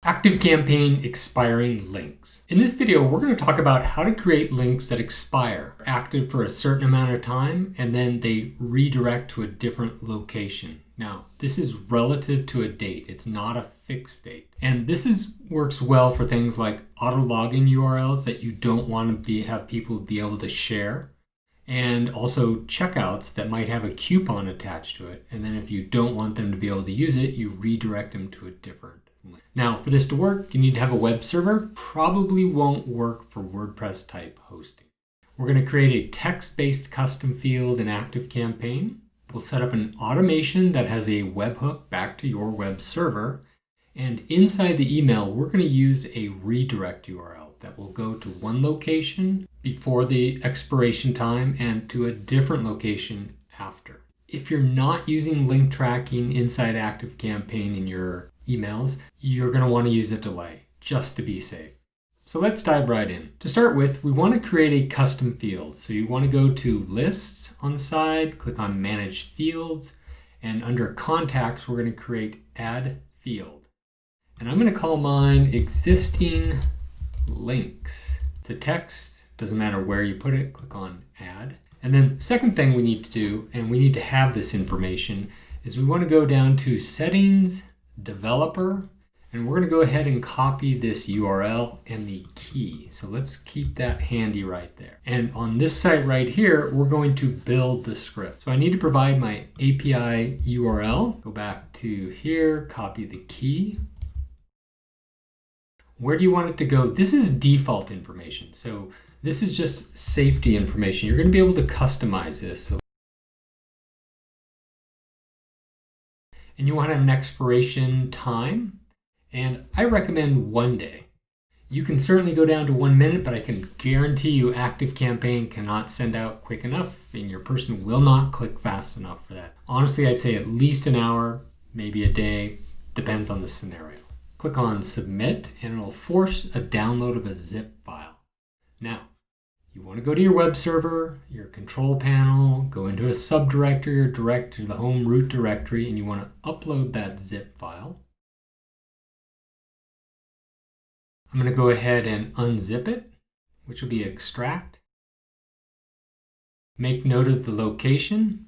ActiveCampaign expiring links. In this video, we're going to talk about how to create links that expire, active for a certain amount of time, and then they redirect to a different location. Now, this is relative to a date. It's not a fixed date. And this works well for things like auto login URLs that you don't want to have people be able to share. And also checkouts that might have a coupon attached to it. And then if you don't want them to be able to use it, you redirect them to a different link. Now, for this to work, you need to have a web server. Probably won't work for WordPress type hosting. We're going to create a text-based custom field in ActiveCampaign. We'll set up an automation that has a webhook back to your web server. And inside the email, we're going to use a redirect URL that will go to one location before the expiration time and to a different location after. If you're not using link tracking inside ActiveCampaign in your emails, you're going to want to use a delay just to be safe. So let's dive right in. To start with, we want to create a custom field. So you want to go to Lists on the side, click on Manage Fields, and under Contacts, we're going to create Add Field. And I'm going to call mine Existing Links. It's a text, doesn't matter where you put it, click on Add. And then second thing we need to do, and we need to have this information, is we want to go down to Settings, Developer, and we're going to go ahead and copy this URL and the key. So let's keep that handy right there. And on this site right here, we're going to build the script. So I need to provide my API URL. Go back to here, copy the key. Where do you want it to go? This is default information. So this is just safety information. You're going to be able to customize this. And you want to have an expiration time. And I recommend 1 day. You can certainly go down to 1 minute, but I can guarantee you ActiveCampaign cannot send out quick enough and your person will not click fast enough for that. Honestly, I'd say at least an hour, maybe a day, depends on the scenario. Click on Submit and it'll force a download of a zip file. Now, you want to go to your web server, your control panel, go into a subdirectory or direct to the home root directory, and you want to upload that zip file. I'm going to go ahead and unzip it, which will be extract. Make note of the location,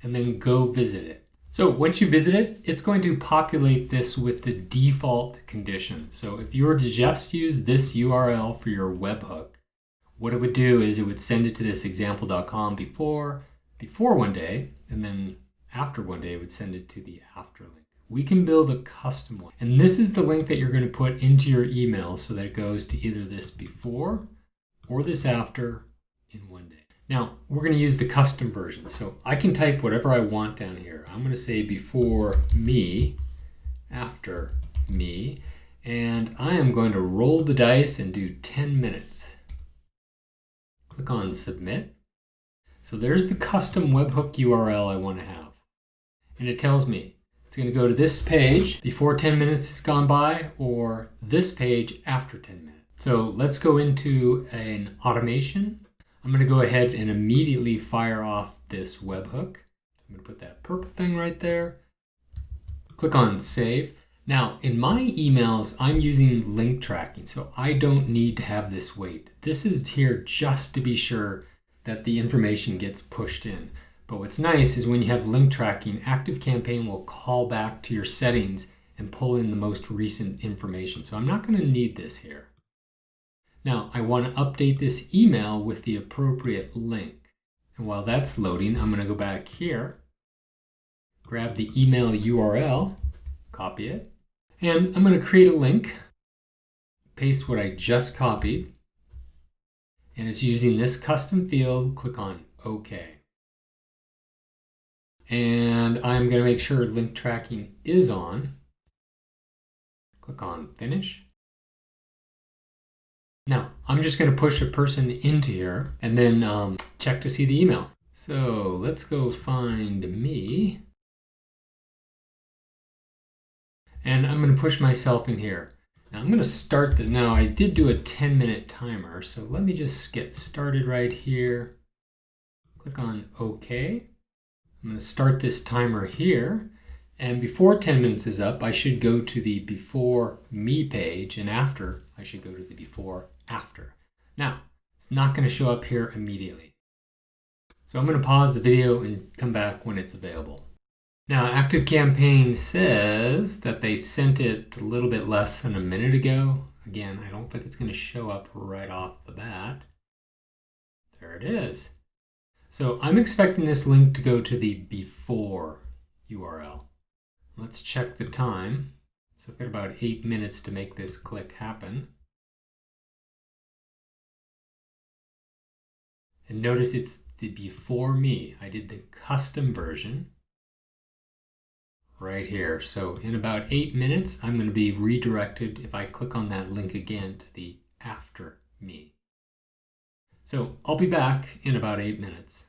and then go visit it. So once you visit it, it's going to populate this with the default condition. So if you were to just use this URL for your webhook, what it would do is it would send it to this example.com before 1 day, and then after 1 day, it would send it to the after link. We can build a custom one. And this is the link that you're going to put into your email so that it goes to either this before or this after in 1 day. Now, we're going to use the custom version. So I can type whatever I want down here. I'm going to say before me, after me, and I am going to roll the dice and do 10 minutes. Click on Submit. So there's the custom webhook URL I want to have. And it tells me it's going to go to this page before 10 minutes has gone by or this page after 10 minutes. So let's go into an automation. I'm going to go ahead and immediately fire off this webhook. So I'm going to put that purple thing right there. Click on Save. Now, in my emails, I'm using link tracking, so I don't need to have this wait. This is here just to be sure that the information gets pushed in. But what's nice is when you have link tracking, ActiveCampaign will call back to your settings and pull in the most recent information. So I'm not going to need this here. Now, I want to update this email with the appropriate link. And while that's loading, I'm going to go back here, grab the email URL, copy it, and I'm going to create a link, paste what I just copied, and it's using this custom field. Click on OK. And I'm going to make sure link tracking is on. Click on Finish. Now, I'm just going to push a person into here and then check to see the email. So let's go find me. And I'm going to push myself in here. Now I'm going to start now I did do a 10-minute timer, so let me just get started right here. Click on OK. I'm going to start this timer here. And before 10 minutes is up, I should go to the before me page, and after, I should go to the before after. Now, it's not going to show up here immediately. So I'm going to pause the video and come back when it's available. Now, ActiveCampaign says that they sent it a little bit less than a minute ago. Again, I don't think it's going to show up right off the bat. There it is. So I'm expecting this link to go to the before URL. Let's check the time. So I've got about 8 minutes to make this click happen. And notice it's the before me. I did the custom version right here. So in about 8 minutes, I'm going to be redirected if I click on that link again to the after me. So I'll be back in about 8 minutes.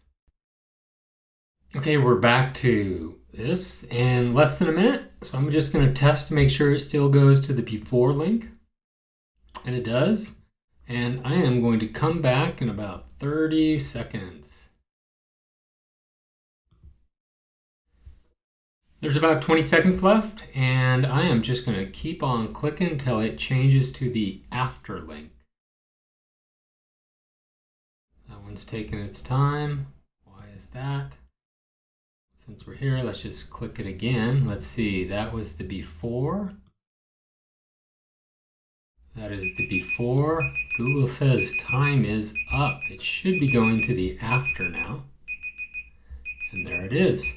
Okay, we're back to this in less than a minute. So I'm just going to test to make sure it still goes to the before link. And it does. And I am going to come back in about 30 seconds. There's about 20 seconds left, and I am just going to keep on clicking until it changes to the after link. That one's taking its time. Why is that? Since we're here, let's just click it again. Let's see, that was the before. That is the before. Google says time is up. It should be going to the after now. And there it is.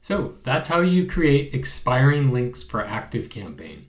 So that's how you create expiring links for ActiveCampaign.